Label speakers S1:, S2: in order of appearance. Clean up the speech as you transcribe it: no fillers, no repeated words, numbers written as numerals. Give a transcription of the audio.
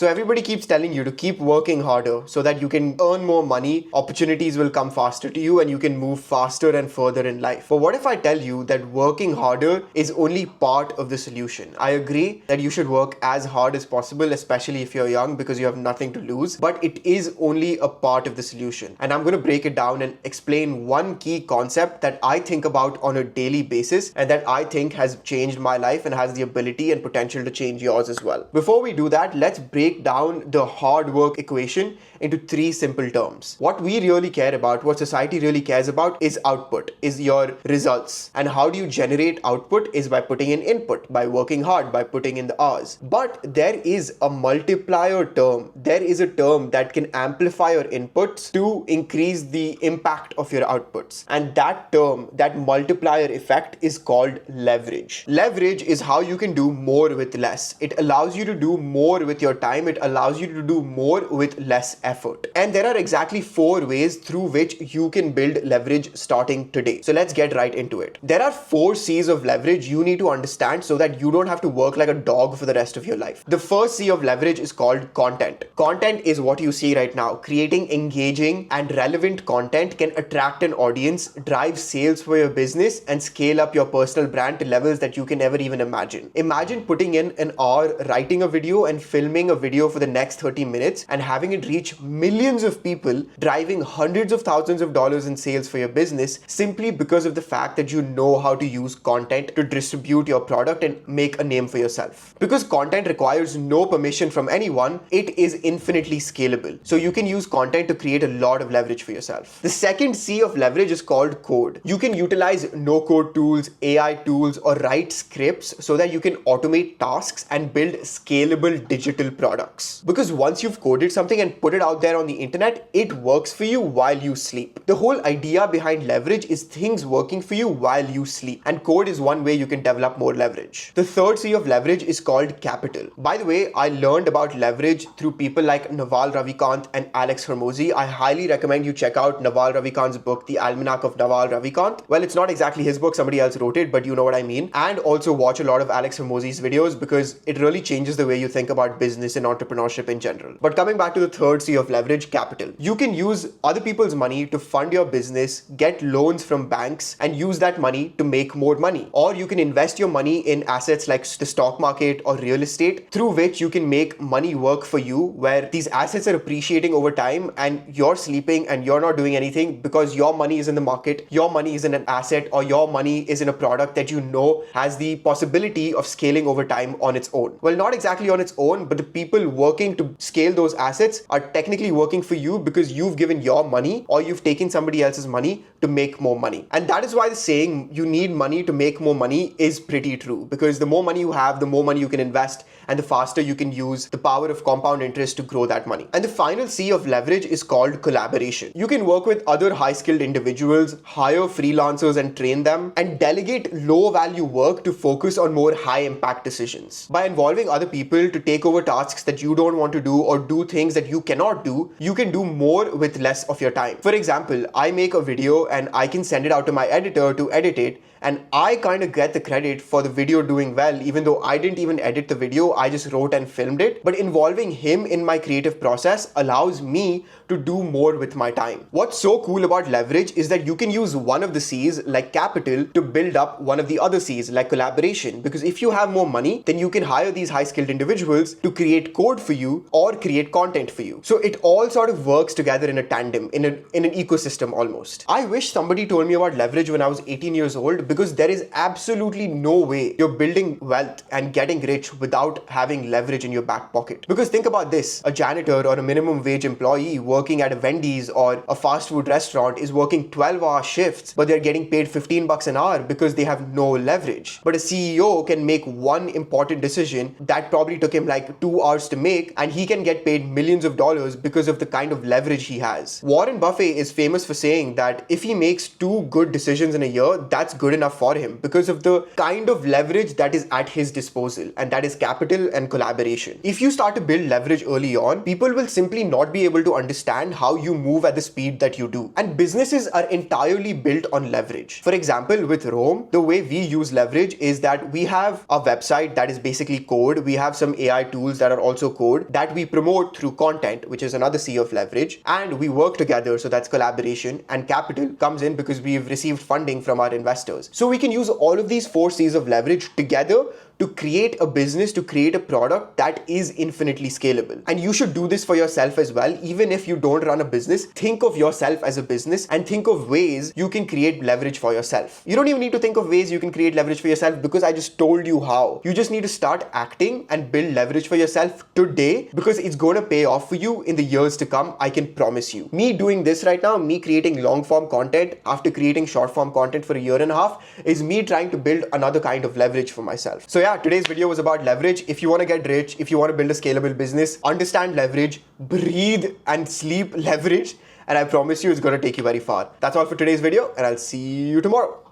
S1: So everybody keeps telling you to keep working harder so that you can earn more money, opportunities will come faster to you, and you can move faster and further in life. But what if I tell you that working harder is only part of the solution? I agree that you should work as hard as possible, especially if you're young, because you have nothing to lose, but it is only a part of the solution. And I'm going to break it down and explain one key concept that I think about on a daily basis and that I think has changed my life and has the ability and potential to change yours as well. Before we do that, let's break down the hard work equation into three simple terms. What we really care about, what society really cares about, is output, is your results. And how do you generate output is by putting in input, by working hard, by putting in the hours. But there is a multiplier term. There is a term that can amplify your inputs to increase the impact of your outputs. And that term, that multiplier effect, is called leverage. Leverage is how you can do more with less. It allows you to do more with your time. It allows you to do more with less effort. And there are exactly 4 ways through which you can build leverage starting today. So let's get right into it. There are 4 C's of leverage you need to understand so that you don't have to work like a dog for the rest of your life. The first C of leverage is called content. Content is what you see right now. Creating engaging and relevant content can attract an audience, drive sales for your business, and scale up your personal brand to levels that you can never even imagine. Imagine putting in an hour writing a video and filming a video for the next 30 minutes and having it reach millions of people, driving hundreds of thousands of dollars in sales for your business simply because of the fact that you know how to use content to distribute your product and make a name for yourself. Because content requires no permission from anyone, it is infinitely scalable. So you can use content to create a lot of leverage for yourself. The second C of leverage is called code. You can utilize no-code tools, AI tools, or write scripts so that you can automate tasks and build scalable digital products. Because once you've coded something and put it out there on the internet, it works for you while you sleep. The whole idea behind leverage is things working for you while you sleep. And code is one way you can develop more leverage. The third C of leverage is called capital. By the way, I learned about leverage through people like Naval Ravikant and Alex Hormozi. I highly recommend you check out Naval Ravikant's book, The Almanac of Naval Ravikant. Well, it's not exactly his book, somebody else wrote it, but you know what I mean. And also watch a lot of Alex Hormozi's videos because it really changes the way you think about business and entrepreneurship in general. But coming back to the third C of leverage, capital. You can use other people's money to fund your business, get loans from banks, and use that money to make more money. Or you can invest your money in assets like the stock market or real estate, through which you can make money work for you, where these assets are appreciating over time and you're sleeping and you're not doing anything because your money is in the market, your money is in an asset, or your money is in a product that you know has the possibility of scaling over time on its own. Well, not exactly on its own, but the people working to scale those assets are technically working for you because you've given your money or you've taken somebody else's money to make more money. And that is why the saying, you need money to make more money, is pretty true, because the more money you have, the more money you can invest, and the faster you can use the power of compound interest to grow that money. And the final C of leverage is called collaboration. You can work with other high-skilled individuals, hire freelancers and train them, and delegate low-value work to focus on more high-impact decisions. By involving other people to take over tasks that you don't want to do or do things that you cannot do, you can do more with less of your time. For example, I make a video and I can send it out to my editor to edit it, and I kind of get the credit for the video doing well, even though I didn't even edit the video, I just wrote and filmed it. But involving him in my creative process allows me to do more with my time. What's so cool about leverage is that you can use one of the C's, like capital, to build up one of the other C's, like collaboration. Because if you have more money, then you can hire these high-skilled individuals to create code for you or create content for you. So it all sort of works together in a tandem, in an ecosystem almost. I wish somebody told me about leverage when I was 18 years old, because there is absolutely no way you're building wealth and getting rich without having leverage in your back pocket. Because think about this, a janitor or a minimum wage employee working at a Wendy's or a fast food restaurant is working 12-hour shifts, but they're getting paid $15 an hour because they have no leverage. But a CEO can make one important decision that probably took him like 2 hours to make, and he can get paid millions of dollars because of the kind of leverage he has. Warren Buffett is famous for saying that if he makes 2 good decisions in a year, that's good enough for him because of the kind of leverage that is at his disposal, and that is capital and collaboration. If you start to build leverage early on, people will simply not be able to understand how you move at the speed that you do. And businesses are entirely built on leverage. For example, with Roam, the way we use leverage is that we have a website that is basically code. We have some AI tools that are also code, that we promote through content, which is another C of leverage, and we work together, so that's collaboration, and capital comes in because we've received funding from our investors. So we can use all of these 4 C's of leverage together to create a business, to create a product that is infinitely scalable. And you should do this for yourself as well. Even if you don't run a business, think of yourself as a business and think of ways you can create leverage for yourself. You don't even need to think of ways you can create leverage for yourself because I just told you how. You just need to start acting and build leverage for yourself today, because it's going to pay off for you in the years to come. I can promise you. Me doing this right now, me creating long form content after creating short form content for a year and a half, is me trying to build another kind of leverage for myself. So yeah, today's video was about leverage. If you want to get rich, if you want to build a scalable business, understand leverage, breathe and sleep leverage, and I promise you it's going to take you very far. That's all for today's video, and I'll see you tomorrow.